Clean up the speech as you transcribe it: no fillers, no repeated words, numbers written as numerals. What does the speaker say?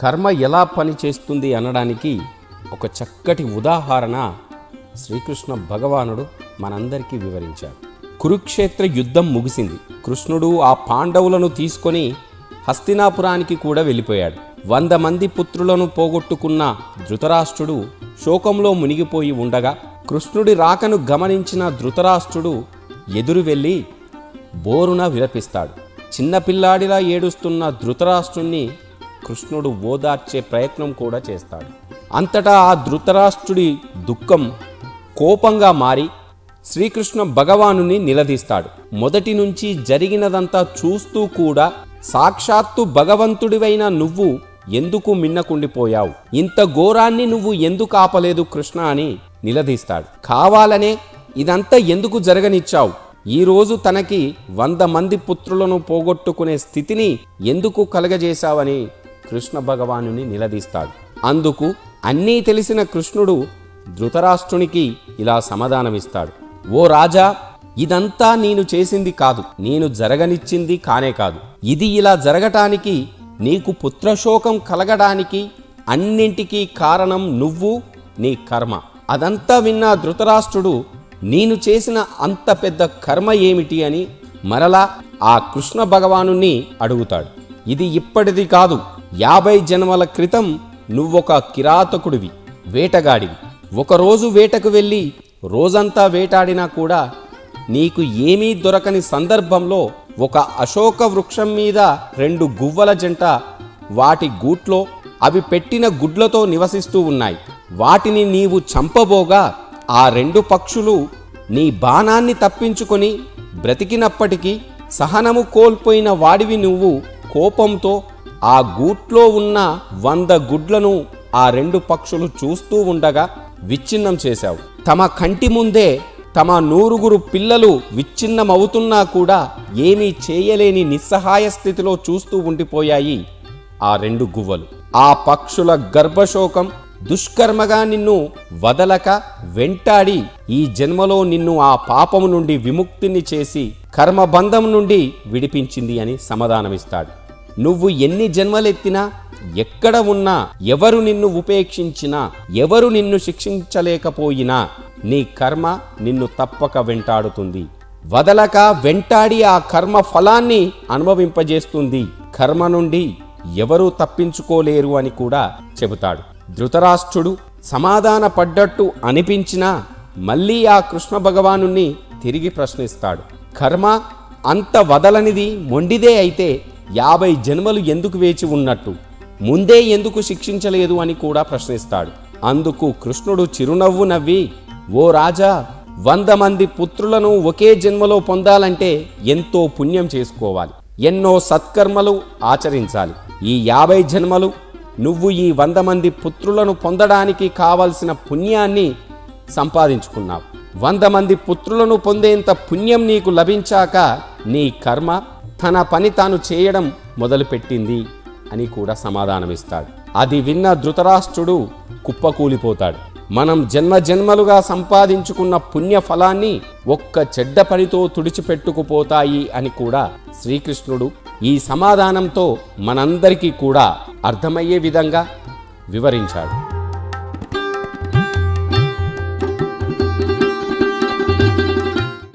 కర్మ ఎలా పనిచేస్తుంది అనడానికి ఒక చక్కటి ఉదాహరణ శ్రీకృష్ణ భగవానుడు మనందరికీ వివరించాడు. కురుక్షేత్ర యుద్ధం ముగిసింది. కృష్ణుడు ఆ పాండవులను తీసుకొని హస్తినాపురానికి కూడా వెళ్ళిపోయాడు. 100 మంది పుత్రులను పోగొట్టుకున్న ధృతరాష్ట్రుడు శోకంలో మునిగిపోయి ఉండగా కృష్ణుడి రాకను గమనించిన ధృతరాష్ట్రుడు ఎదురు వెళ్ళి బోరున విలపిస్తాడు. చిన్నపిల్లాడిలా ఏడుస్తున్న ధృతరాష్ట్రుణ్ణి కృష్ణుడు ఓదార్చే ప్రయత్నం కూడా చేస్తాడు. అంతటా ఆ ధృతరాష్ట్రుడి దుఃఖం కోపంగా మారి శ్రీకృష్ణ భగవానుని నిలదీస్తాడు. మొదటి నుంచి జరిగినదంతా చూస్తూ కూడా సాక్షాత్తు భగవంతుడివైన నువ్వు ఎందుకు మిన్నకుండిపోయావు? ఇంత ఘోరాన్ని నువ్వు ఎందుకు ఆపలేదు కృష్ణ అని నిలదీస్తాడు. కావాలనే ఇదంతా ఎందుకు జరగనిచ్చావు? ఈరోజు తనకి 100 మంది పుత్రులను పోగొట్టుకునే స్థితిని ఎందుకు కలగజేశావని కృష్ణ భగవానుని నిలదీస్తాడు. అందుకు అన్నీ తెలిసిన కృష్ణుడు ధృతరాష్ట్రునికి ఇలా సమాధానమిస్తాడు. ఓ రాజా, ఇదంతా నేను చేసింది కాదు, నేను జరగనిచ్చింది కానే కాదు. ఇది ఇలా జరగటానికి, నీకు పుత్రశోకం కలగడానికి అన్నింటికీ కారణం నువ్వు, నీ కర్మ. అదంతా విన్న ధృతరాష్ట్రుడు నేను చేసిన అంత పెద్ద కర్మ ఏమిటి అని మరలా ఆ కృష్ణ భగవానుని అడుగుతాడు. ఇది ఇప్పటిది కాదు, 50 జన్మల క్రితం నువ్వొక కిరాతకుడివి, వేటగాడివి. ఒకరోజు వేటకు వెళ్ళి రోజంతా వేటాడినా కూడా నీకు ఏమీ దొరకని సందర్భంలో ఒక అశోక వృక్షం మీద 2 గువ్వల జంట వాటి గూట్లో అవి పెట్టిన గుడ్లతో నివసిస్తూ ఉన్నాయి. వాటిని నీవు చంపబోగా ఆ 2 పక్షులు నీ బాణాన్ని తప్పించుకొని బ్రతికినప్పటికీ సహనము కోల్పోయిన వాడివి నువ్వు కోపంతో ఆ గూట్లో ఉన్న 100 గుడ్లను ఆ 2 పక్షులు చూస్తూ ఉండగా విచ్ఛిన్నం చేశావు. తమ కంటి ముందే తమ 100 పిల్లలు విచ్ఛిన్నమవుతున్నా కూడా ఏమీ చేయలేని నిస్సహాయ స్థితిలో చూస్తూ ఉండిపోయాయి ఆ 2 గువ్వలు. ఆ పక్షుల గర్భశోకం దుష్కర్మగా నిన్ను వదలక వెంటాడి ఈ జన్మలో నిన్ను ఆ పాపము నుండి విముక్తిని చేసి కర్మబంధం నుండి విడిపించింది అని సమాధానమిస్తాడు. నువ్వు ఎన్ని జన్మలెత్తినా, ఎక్కడ ఉన్నా, ఎవరు నిన్ను ఉపేక్షించినా, ఎవరు నిన్ను శిక్షించలేకపోయినా నీ కర్మ నిన్ను తప్పక వెంటాడుతుంది. వదలక వెంటాడి ఆ కర్మ ఫలాన్ని అనుభవింపజేస్తుంది. కర్మ నుండి ఎవరూ తప్పించుకోలేరు అని కూడా చెబుతాడు. ధృతరాష్ట్రుడు సమాధాన పడ్డట్టు అనిపించినా మళ్ళీ ఆ కృష్ణ భగవానుని తిరిగి ప్రశ్నిస్తాడు. కర్మ అంత వదలనిది మొండిదే అయితే 50 జన్మలు ఎందుకు వేచి ఉన్నట్టు? ముందే ఎందుకు శిక్షించలేదు అని కూడా ప్రశ్నిస్తాడు. అందుకు కృష్ణుడు చిరునవ్వు నవ్వి, ఓ రాజా, 100 మంది పుత్రులను ఒకే జన్మలో పొందాలంటే ఎంతో పుణ్యం చేసుకోవాలి, ఎన్నో సత్కర్మలు ఆచరించాలి. ఈ 50 జన్మలు నువ్వు ఈ 100 మంది పుత్రులను పొందడానికి కావలసిన పుణ్యాన్ని సంపాదించుకున్నావు. 100 మంది పుత్రులను పొందేంత పుణ్యం నీకు లభించాక నీ కర్మ తన పని తాను చేయడం మొదలుపెట్టింది అని కూడా సమాధానమిస్తాడు. అది విన్న ధృతరాష్ట్రుడు కుప్పకూలిపోతాడు. మనం జన్మజన్మలుగా సంపాదించుకున్న పుణ్య ఫలాన్ని ఒక్క చెడ్డ పనితో తుడిచిపెట్టుకుపోతాయి అని కూడా శ్రీకృష్ణుడు ఈ సమాధానంతో మనందరికీ కూడా అర్థమయ్యే విధంగా వివరించాడు.